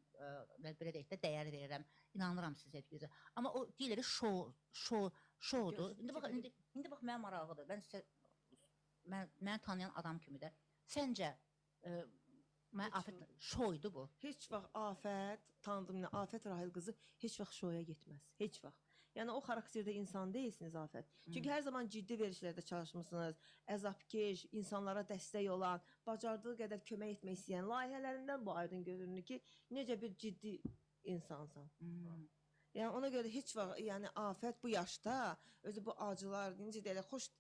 belə deyək də, dəyər verirəm. İnanıram sizin sevginizə. Amma o deyirləri şoudur. İndi bax, mənim maraqlıdır. Məni tanıyan adam kimi də. Səncə, şouydu bu? Heç vaxt Afət, tanıdım, Afət Rahil qızı heç vaxt şoya getməz. Heç vaxt. Yəni o xarakterdə insan deyilsiniz Afət. Çünki hər zaman ciddi verilişlərdə çalışmısınız. Əzabkeş, insanlara dəstək olan, bacardığı qədər kömək etmək istəyən layihələrindən bu aydın görünür ki, necə bir ciddi insansan. Yəni ona görə heç vaxt, yəni Afət bu yaşda özü bu acılar, necə deyirlər, xoş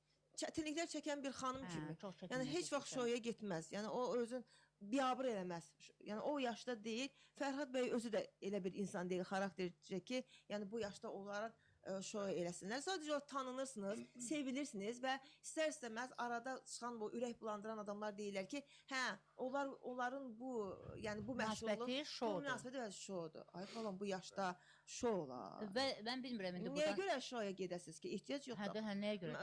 çətinliklər çəkən bir xanım kimi. Yəni heç vaxt şoya getməz. Yəni o özün biabır eləməz. Yəni o yaşda deyil. Fərhad bəy özü də elə bir insan deyil, xaraktercə ki, yəni bu yaşda onların şoya eləsinlər. Sadəcə o tanınırsınız, sevilirsiniz və istər-istəməz arada çıxan bu ürək bulandıran adamlar deyirlər ki, hə, onların bu, yəni bu məşğulluq, bu münasibəti şoudur. Ay falan bu yaşda şou olar. Və mən bilmirəm indi buradan. Niyə görə şoya gedəsiniz ki? Ehtiyac yoxdur. Nəyə görə?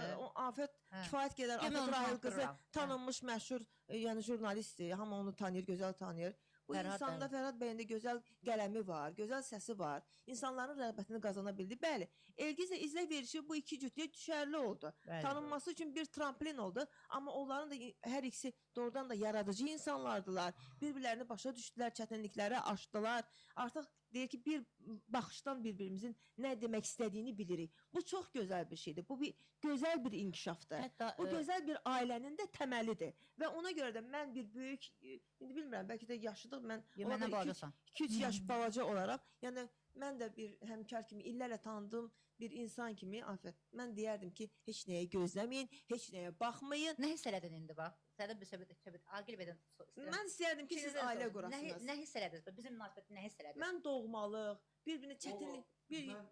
Afət kifayət qədər Afət Rahil qızı tanınmış məşhur, yəni jurnalistdir. Hamı onu tanıyır, gözəl tanıyır. Bu insanda Fərhad bəyin də gözəl qələmi var, gözəl səsi var. İnsanların rəğbətini qazana bildi. Bəli, Elgizə izlək verişi bu iki cütlüyə düşərli oldu. Tanınması üçün bir tramplin oldu. Amma onların da hər ikisi doğrudan da yaradıcı insanlardılar. Bir-birlərini başa düşdülər, çətinlikləri aşdılar. Artıq deyir ki, bir baxışdan bir-birimizin nə demək istədiyini bilirik. Bu çox gözəl bir şeydir. Bu bir gözəl bir inkişafdır. Bu gözəl bir ailənin də təməlidir. Və ona görə də mən bir böyük, indi bilmirəm, bəlkə də yaşıdıq, mən 2-3 yaş balaca olaraq, yəni mən də bir həmkar kimi, illərlə tanıdığım bir insan kimi, Afət, mən deyərdim ki, heç nəyə gözləməyin, heç nəyə baxmayın. Nə hiss elədin indi bax? Sənin bir söhbət, Agil bəydən istəyirəm. Mən istəyərdim ki, siz ailə qurasınız. Nə hiss elədiniz? Bizim münasibətdə nə hiss elədiniz? Mən doğmalıq, bir-birinə çətinlik, Mən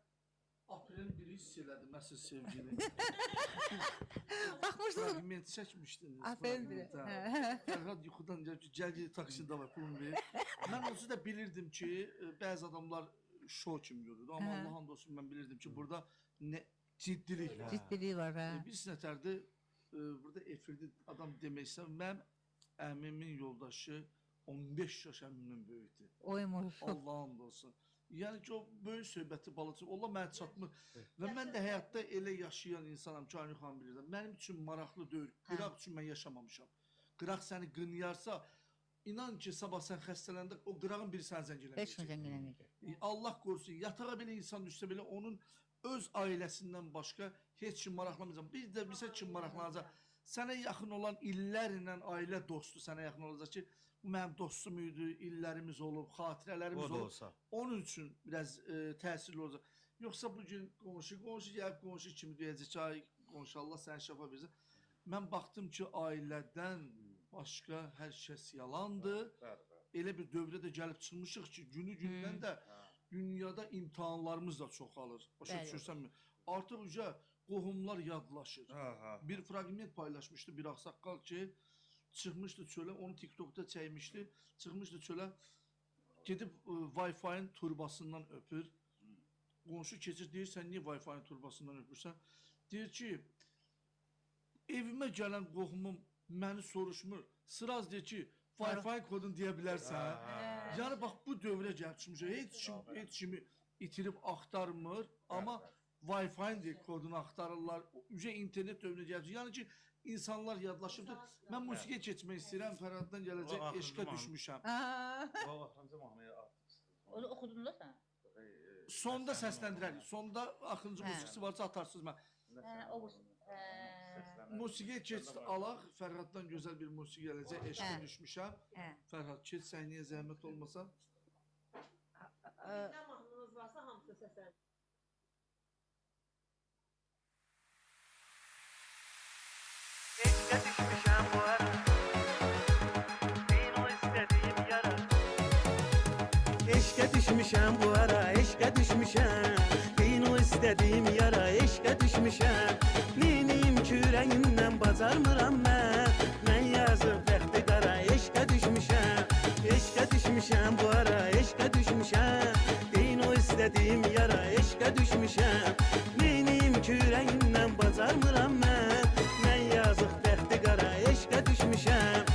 aprelin biri hiss elədim, əsl sevgini. Baxmışdınız. Fragment çəkmişdiniz. Aprelin biri. Fərhad yuxudan gəl taksində var, pulunu ver. Mən onsuz da bilirdim ki, bəzi adamlar şou kimi görürdü. Amma Allah hamd olsun, mən bilirdim ki, burada ciddilik var. Ciddilik var, hə. Bir nətərdə burada efirdə adam demək istəyirəm. Mənim əmimin yoldaşı 15 yaş əmimdən böyükdür. Oymuş. Allah hamd olsun. Yəni ki, o böyük söhbəti balıqçı, Allah mənə çatmır. Və mən də həyatda elə yaşayan insanam ki, Aynur xanım bilirəm. Mənim üçün maraqlı deyil. Qıraq üçün mən yaşamamışam. Qıraq səni qınıyarsa, İnan ki, sabah sən xəstələndə o qırağın biri sənə zəng Heç eləməyəcək. nə zəng eləməyəcək. Allah qorusun, yatağa belə insan düşsə belə onun öz ailəsindən başqa heç kim maraqlanmayacaq. Bir də bizə kim maraqlanacaq? Sənə yaxın olan illərlə ailə dostu sənə yaxın olacaq ki, bu mənim dostum idi, illərimiz olub, xatirələrimiz O da olub. olsa. Onun üçün biraz təsirli olacaq. Yoxsa bu gün qonşu gəlib qonşu kimi deyəcək ki, ay qonşu Allah səni şəfa versin. Mən baxdım ki, ailədən başqa hər kəs yalandır. Elə bir dövrə də gəlib çıxmışıq ki, günü-gündən də dünyada imtahanlarımız da çoxalır. Başa düşürsənmi? Artıq uca qohumlar yadlaşır. Bir fragment paylaşmışdı bir ağsaqqal ki, çıxmışdı çölə, onu TikTokda çəkmişdi. Çıxmışdı çölə, gedib Wi-Fi-nin turbasından öpür. Qonşu keçir, deyir, sən niyə Wi-Fi-nin turbasından öpürsən? Deyir ki, evimə gələn qohumum məni soruşmur. Sıraz deyir ki, Wi-Fi kodunu deyə bilərsən. Yəni, bax, bu dövrə gəlib çıxmışıq. Heç kimi itirib axtarmır, amma Wi-Fi-nin kodunu axtarırlar. Ücə internet dövrünə gəlib. Yəni ki, insanlar yadlaşıbdır. Mən musiqiyə keçmək istəyirəm, Fərhaddan gələcək, eşqə düşmüşəm. Onu oxudun da sən? Sonda səsləndirərik. Sonda axıncı musiqisi varsa atarsınız mən. Musiqiyə keç alaq. Fərhaddan gözəl bir musiqi gələcək. Eşqə düşmüşəm. Fərhad, keç səhniyə zəhmət olmasa. Nə mahnınız varsa hamısı səsləndir. Eşqə düşmüşəm bu ara, bin o istədiyim yara. Eşqə düşmüşəm bu ara, eşqə düşmüşəm, bin o istədiyim yara. Eşqə düşmüşəm, neyniyim ki ürəyimdən bacarmıram mən. Mən yazıb bəxti qara, eşqə düşmüşəm. Eşqə düşmüşəm bu ara, eşqə düşmüşəm, bin o istədiyim yara. Eşqə düşmüşəm, neyniyim ki ürəyimdən bacarmıram mən. Mən yazıq bəxti qara, eşqə düşmüşəm.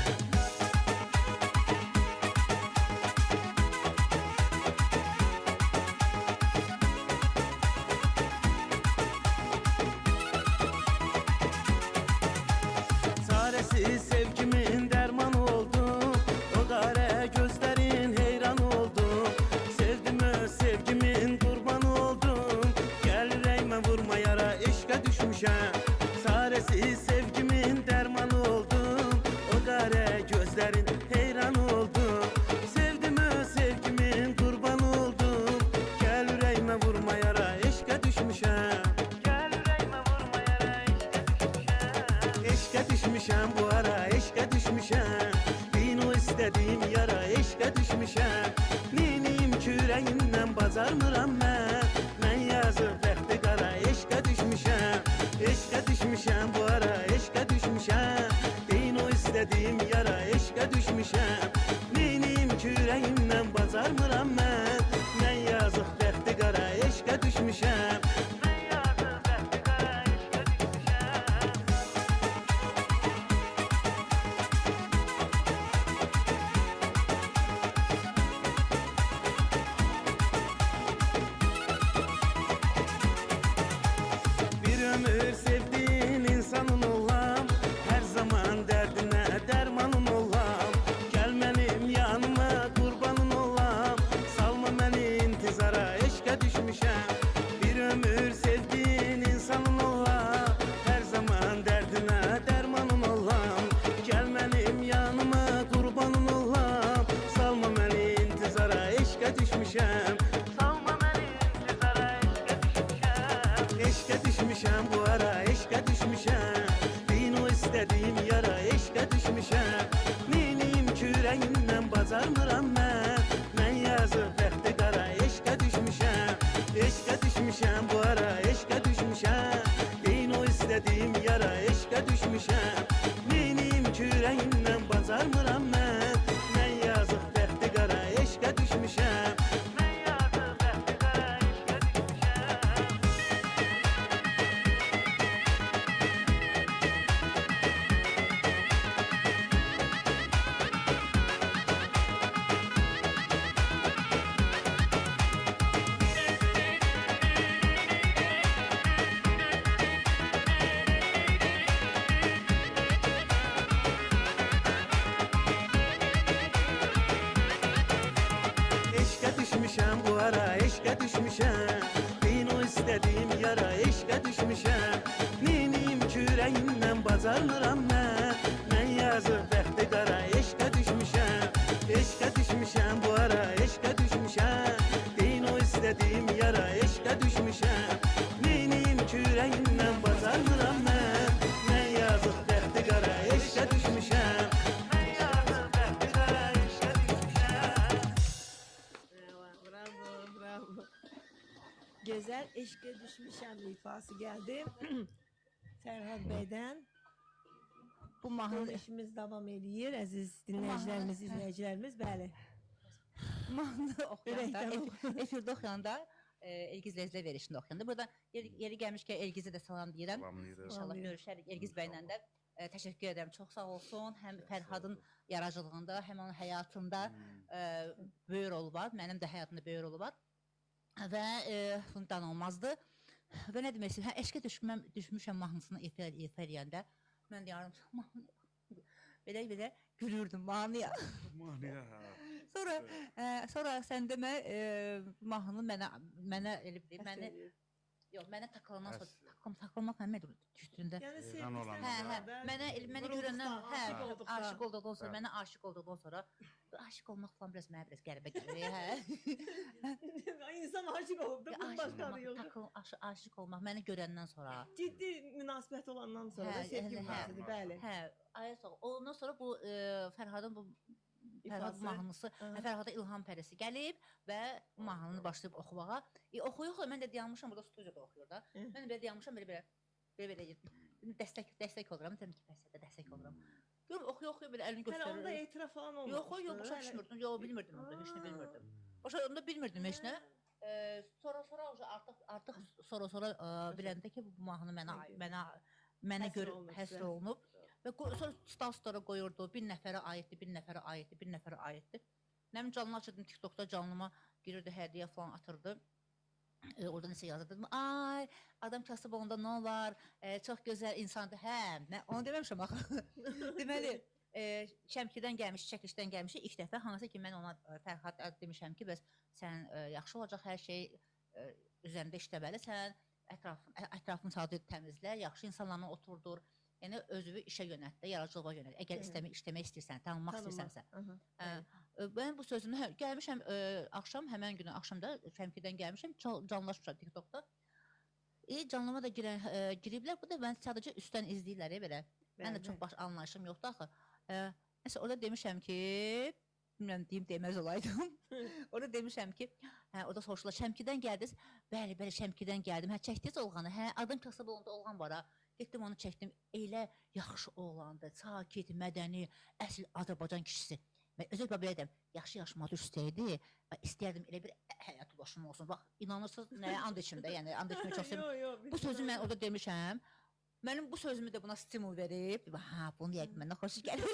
Çarəsiz sevgimin dərmanı oldum, o qara gözlərin heyran oldum. Sevdim öz sevgimin qurbanı oldum, gəl ürəyimə vurma yara, eşqə düşmüşəm. Çarəsiz sevgimin dərmanı oldum, o qara gözlərin heyran oldum. Sevdim öz sevgimin qurbanı oldum, gəl ürəyimə vurma yara, eşqə düşmüşəm. Gəl ürəyimə vurma yara, eşqə düşmüşəm. Eşqə düşmüşəm bu ara, eşqə düşmüşəm, bin o istədiyim yara. Eşqə düşmüşəm, neyniyim ki ürəyimdən bacarmıram mən. Mən yazıb bəxti qara, eşqə düşmüşəm. Eşqə düşmüşəm bu ara, eşqə düşmüşəm, bin o istədiyim yara. Eşqə düşmüşəm, neyniyim ki ürəyimdən bacarmıram mən. Mən yazıq bəxti qara, eşqə düşmüşəm. Mən yazıq bəxti qara, eşqə düşmüşəm. Bir ömür sevdiğin insanın olam, her zaman derdine dermanın olam. Gel məni gözəl eşqə düşmüşəm ifası gəldi. Fərhad bəydən. Bu mahnı İşimiz davam eləyir, əziz dinləyicilərimiz, izləyicilərimiz, bəli. mahnı oxuyanda, Ürəkdən efirdə oxuyanda, Elgiz Lezlə verişində oxuyanda. Burada yeri gəlmişkən Elgizə də salam deyirəm. Salamlayırıq. İnşallah görüşərik Elgiz bəylə də. Təşəkkür edirəm, çox sağ olsun. Həm Fərhadın yaradıcılığında, həm onun həyatında böyük rolu var. Mənim də həyatımda böyük rolu var. Və bunu danılmazdı. Və nə demək istəyirəm, eşqə düşmüşəm mahnısını efirləyəndə mən deyərəm, belə gülürdüm mahnıya. Mahnıya, Sonra sən demə mahnını mənə elə deyim, mənə takılandan sonra takılmaq mənim düşdüyündə. Yəni Mənə görəndən aşiq olduqdan sonra, mənə aşiq olduqdan sonra aşiq olmaq falan biraz mənə biraz qəribə gəlir. İnsan aşiq olub da bunun başları yox. Aşiq olmaq mənə görəndən sonra. Ciddi münasibət olandan sonra da sevgi münasibəti, bəli. Ondan sonra bu Fərhadın bu Fərhad mahnısı, Fərhada İlham Pərisi gəlib və mahnını başlayıb oxumağa. Oxuyuq, mən də dayanmışam, burada studiyada oxuyur da. Mən də belə dayanmışam, belə dəstək oluram, dedim ki, bəsədə dəstək oluram. Görüm, oxuyor, belə əlini göstərir. Hələ onda etiraf falan olmamışdı. Yox, başa düşmürdüm, bilmirdim onda, heç nə bilmirdim. Onda bilmirdim heç nə. Artıq sonra biləndə ki, bu mahnı mənə görə həsr olunub. Və sonra stalslara qoyurdu, bir nəfərə aiddir, bir nəfərə aiddir, bir nəfərə aiddir. Mənim canlı açırdım, TikTokda canlıma girirdi, hədiyyə falan atırdı. Orada nəsə yazırdım, ay, adam kasıb onda nə olar, çox gözəl insandır, onu deməmişəm axı. Deməli, Şəmkidən gəlmiş, çəkilişdən gəlmişik ilk dəfə, hansı ki, mən ona Fərhad demişəm ki, bəs sən yaxşı olacaq hər şey üzərində işləməlisən, ətrafını sadə təmizlə, yaxşı insanlarla oturdur. Yəni özünü işə yönəltdə, yaradıcılığa yönəlt. Əgər işləmək istəyirsən, tanınmaq istəyirsənsə. Mən bu sözümü gəlmişəm axşam, həmən günü axşamda Şəmkidən gəlmişəm, canlılaşmışam TikTokda. Canlıma da giriblər, bu da mən sadəcə üstdən izləyirlər belə. Mən də çox baş anlayışım yoxdur axı. Nəsə orada demişəm ki, bilmirəm deyim deməz olaydım. Orada demişəm ki, orada soruşurlar, Şəmkidən gəldiniz? Bəli, Şəmkidən gəldim. Çəkdiniz Olğanı? Adım kasıb olanda Olğan var ha. Getdim onu çəkdim, elə yaxşı oğlandı, sakit, mədəni, əsl Azərbaycan kişisi. Mən özü belə deyəm, yaxşı yaşamadı üstəydi və istəyərdim elə bir həyat ulaşım olsun. Bax, inanırsınız nəyə and içimdə, yəni and içməyi çox sevirəm. Bu sözü mən orada demişəm, mənim bu sözümü də buna stimul verib, bunu yəqin məndən xoş gəlir.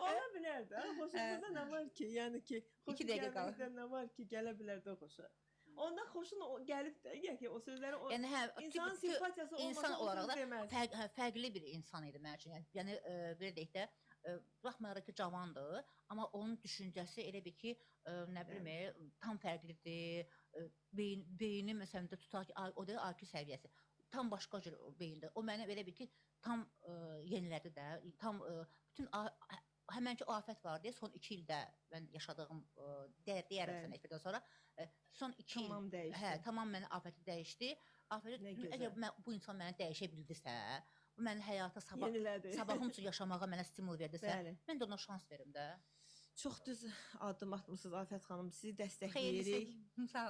Ola bilər də, xoşunuzda nə var ki, yəni ki, xoşu gəlməkdə nə var ki, gələ bilər də xoşa. Ondan xoşun gəlib də ki, o sözləri insanın simpatiyası olmasa olaraq da fərqli bir insan idi mənim üçün. Yəni belə deyək də, baxmayaraq ki, cavandır, amma onun düşüncəsi elə bir ki, nə bilim, tam fərqlidir. Beyni məsələn də tutaq ki, o da IQ səviyyəsi. Tam başqa cür beyindir. O mənə elə bir ki, tam yenilədi də, tam bütün həmənki o afət var deyə son 2 ildə mən yaşadığım, deyərəm sənə efirdən sonra, son 2 il tamam mənə afəti dəyişdi. Əgər bu insan mənə dəyişə bildirsə, bu mənim həyata sabahım üçün yaşamağa mənə stimul verdirsə, mən də ona şans verim də. Çox düz addım atmışsınız Afət xanım, sizi dəstəkləyirik.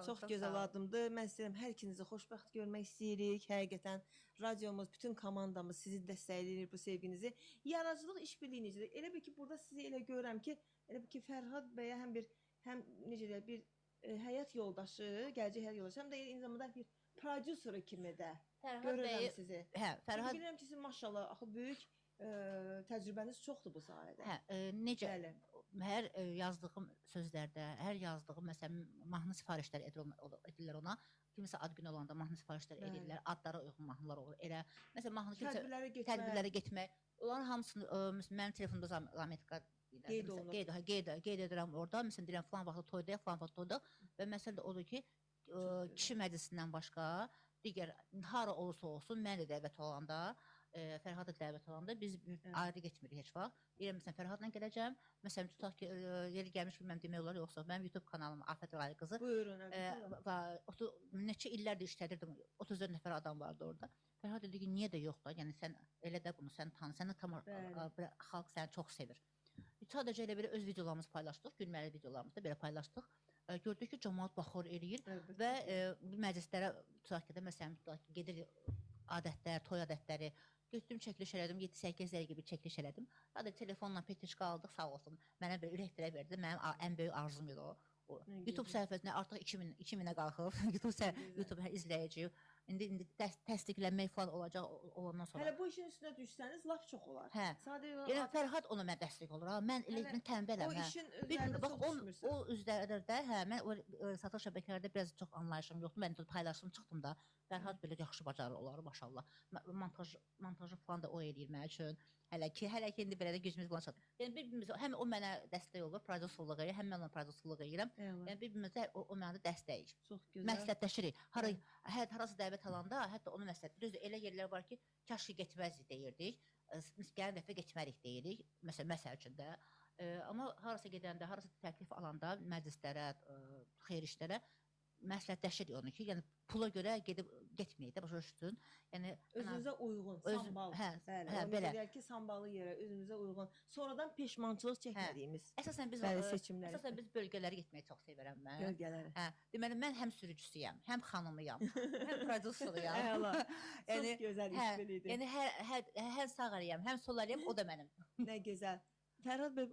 Çox gözəl addımdır. Mən istəyirəm, hər ikinizi xoşbəxt görmək istəyirik. Həqiqətən radiomuz, bütün komandamız sizi dəstəkləyir bu sevginizi. Yaradıcılıq işbirliyi necədir? Elə bir ki, burada sizi elə görürəm ki, elə bir ki, Fərhad bəyə həm necə deyək, bir həyat yoldaşı, gələcək həyat yoldaşı, həm də eyni zamanda bir prodüseri kimi də görürəm sizi. Çünki bilirəm ki, sizin maşallah, axı böyük təcrübəniz çoxdur bu sahədə. Necə? Hər yazdığım sözlərdə, hər yazdığım məsələn mahnı sifarişləri edirlər ona. Kimisə ad günü olanda mahnı sifarişləri edirlər, adlara uyğun mahnılar olur. Elə məsələn mahnı tədbirlərə getmək. Onların hamısını mənim telefonumda zametka qeyd edirəm orada. Məsələn deyirəm falan vaxt toydayıq, falan vaxt toydayıq və məsələ odur ki, kişi məclisindən başqa digər hara olursa olsun mən də dəvət olanda Fərhad da dəvət olanda biz ayrı getmirik heç vaxt. Deyirəm, məsələn, Fərhadla gələcəm. Məsələn, tutaq ki, yeri gəlmiş bilməm demək olar, yoxsa mənim YouTube kanalım Afət Raylı qızı. Buyurun. Neçə illərdir işlədirdim, 34 nəfər adam vardı orada. Fərhad dedi ki, niyə də yox da, yəni sən elə də bunu, sən tanı, sən də xalq səni çox sevir. Sadəcə elə belə öz videolarımızı paylaşdıq, gülməli videolarımızı da belə paylaşdıq. gördük ki, cəmaət baxır, eləyir və məclislərə tutaq ki, məsələn, gedir adətlər, toy adətləri. Getdim, çəkiliş elədim, 7-8 dəqiqə bir çəkiliş elədim. Hadi telefonla petişka aldıq, sağ olsun. Mənə bir ürəkdirə verdi. Mənim ən böyük arzum idi o. YouTube səhifəsinə artıq 2000-ə qalxıb. YouTube izləyici. İndi təsdiqlənmək falan olacaq olandan sonra. Hələ bu işin üstünə düşsəniz laf çox olar. Hə. Yəni Fərhad ona mən dəstək olur. Mən elə tənbələm. O işin üzərində çox düşmürsən. O üzərdə, hə, mən satış şəbəkələrdə biraz çox anlayışım yoxdur. Mən paylaşım çıxdım da. Fərhad belə yaxşı bacarır olar, maşallah. Montajı falan da o eləyir mənim üçün. Hələ ki indi belə də gücümüz buna çatır. Yəni bir-birimiz həm o mənə dəstək olur, prodüserluq edir, həm mən ona prodüserluq edirəm. Yəni bir-birimizə o mənə dəstək. Çox gözəl. Məsləhətləşirik. Harası dəvət alanda, hətta onu məsləhət. Elə yerlər var ki, kaş ki getməzdik deyirdik. Gələn dəfə getmərik deyirik. Məsəl üçün də. Amma harasa gedəndə, harasa təklif alanda məclislərə, xeyir işlərə məsləhətləşirik onu ki, yəni pula görə getməyək də başa düşdün. Yəni özünüzə uyğun, sambalı. Bəli, belə deyək ki, sambalı yerə özünüzə uyğun. Sonradan peşmançılıq çəkmədiyimiz. Əsasən biz bölgələrə getməyi çox sevirəm mən. Bölgələrə. Hə, deməli mən həm sürücüsüyəm, həm xanımıyam, həm prodüseriyam. Əla. Çox gözəl iş bilidir. Yəni hər sağ əliyəm, həm sol əliyəm, o da mənim. Nə gözəl. Fərhad bəy,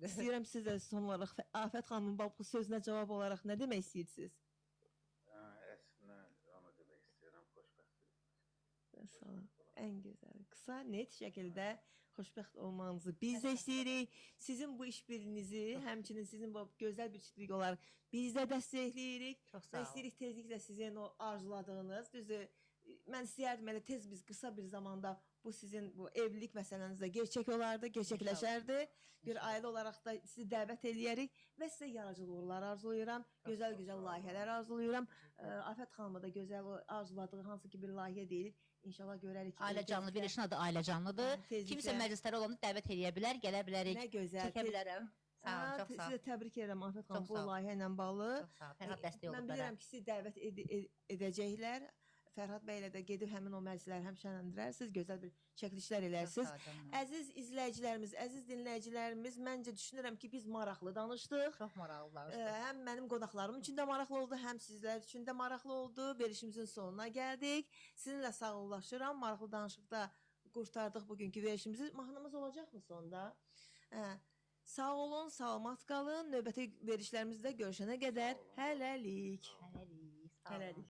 istəyirəm siz də son olaraq Afət xanımın bu sözünə cavab olaraq nə demək istəyirsiniz? Əslində onu demək istəyirəm, xoşbəxtlik. Sağ olun. Ən gözəl, qısa, net şəkildə xoşbəxt olmanızı biz də istəyirik. Sizin bu işbirliyinizi, həmçinin sizin bu gözəl bir çiftlik olaraq biz də dəstəkləyirik. Çox sağ olun. Və istəyirik tezliklə sizin o arzuladığınız, düzdür, mən istəyərdim elə tez biz qısa bir zamanda bu sizin bu evlilik məsələnizdə gerçək olardı, gerçəkləşərdi. Bir ailə olaraq da sizi dəvət eləyərik və sizə yaradıcılıq uğurlar arzulayıram. Gözəl-gözəl layihələr arzulayıram. Afət xanıma da gözəl arzuladığı hansı ki bir layihə deyilir. İnşallah görərik ki, Ailə canlı bir işin adı Ailə Canlıdır. Kimsə məclislərə olanı dəvət eləyə bilər, gələ bilərik. Nə gözəl. Çəkə bilərəm. Sağ olun, çox sağ olun. Sizə təbrik edirəm Afət xanım bu layihə ilə bağlı. Çox sağ olun. Fərhad dəstək olub mən bilirəm ki, sizi dəvət edəcəklər. Fərhad bəylə də gedib həmin o məclisləri həm şənləndirərsiniz, gözəl bir çəkilişlər edərsiniz. Əziz izləyicilərimiz, əziz dinləyicilərimiz, məncə düşünürəm ki, biz maraqlı danışdıq. Çox maraqlı danışdıq. Həm mənim qonaqlarım üçün də maraqlı oldu, həm sizlər üçün də maraqlı oldu. Verilişimizin sonuna gəldik. Sizinlə sağollaşıram. Maraqlı danışıqda qurtardıq bugünkü verilişimizi. Mahnımız olacaqmı sonda? Sağ olun, salamat qalın. Növbəti verilişlərimizdə görüşənə qədər hələlik. Hələlik.